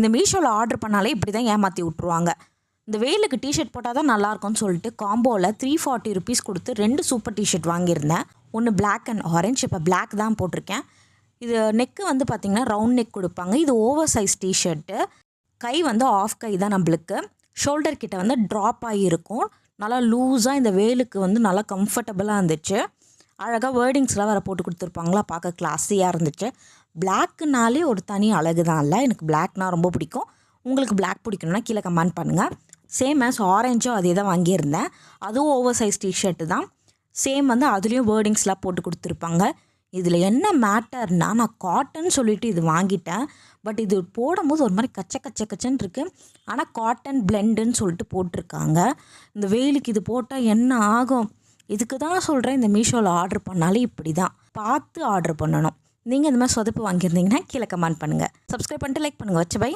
இந்த மீஷோவில் ஆர்டர் பண்ணாலே இப்படி தான் ஏமாற்றி விட்ருவாங்க. இந்த வெயிலுக்கு டிஷர்ட் போட்டால் தான் நல்லாயிருக்கும்னு சொல்லிட்டு காம்போவில் 340 ருபீஸ் கொடுத்து 2 சூப்பர் டிஷர்ட் வாங்கியிருந்தேன். ஒன்று பிளாக் அண்ட் ஆரஞ்சு. இப்போ பிளாக் தான் போட்டிருக்கேன். இது நெக்கு வந்து பார்த்திங்கன்னா ரவுண்ட் நெக் கொடுப்பாங்க. இது ஓவர் சைஸ் டிஷர்ட்டு. கை வந்து ஆஃப் கை தான் நம்மளுக்கு. ஷோல்டர் கிட்ட வந்து ட்ராப் ஆகியிருக்கும். நல்லா லூஸாக இந்த வெயிலுக்கு வந்து நல்லா கம்ஃபர்டபுளாக இருந்துச்சு. அழகாக வேர்டிங்ஸ்லாம் வேறு போட்டு கொடுத்துருப்பாங்களா, பார்க்க கிளாஸியாக இருந்துச்சு. பிளாக்குனாலே ஒரு தனி அழகு தான். இல்லை, எனக்கு பிளாக்னால் ரொம்ப பிடிக்கும். உங்களுக்கு பிளாக் பிடிக்கணும்னா கீழே கமெண்ட் பண்ணுங்கள். சேம் ஆஸ் ஆரஞ்சும் அதே தான் வாங்கியிருந்தேன். அதுவும் ஓவர் சைஸ் டிஷர்ட்டு தான். சேம் வந்து அதுலேயும் வேர்டிங்ஸ்லாம் போட்டு கொடுத்துருப்பாங்க. இதில் என்ன மேட்டர்னால், நான் காட்டன் சொல்லிவிட்டு இது வாங்கிட்டேன். பட் இது போடும்போது ஒரு மாதிரி கச்சன்னு இருக்குது. ஆனால் காட்டன் பிளெண்டுன்னு சொல்லிட்டு போட்டிருக்காங்க. இந்த வெயிலுக்கு இது போட்டால் என்ன ஆகும்? இதுக்கு தான் சொல்கிறேன், இந்த மீஷோவில் ஆர்டர் பண்ணாலே இப்படி தான் பார்த்து ஆர்டர் பண்ணணும். நீங்கள் இந்த மாதிரி சொதப்பு வாங்கியிருந்தீங்கன்னா கீழே கமெண்ட் பண்ணுங்கள். சப்ஸ்கிரைப் பண்ணிட்டு லைக் பண்ணுங்கள். வச்சு பை.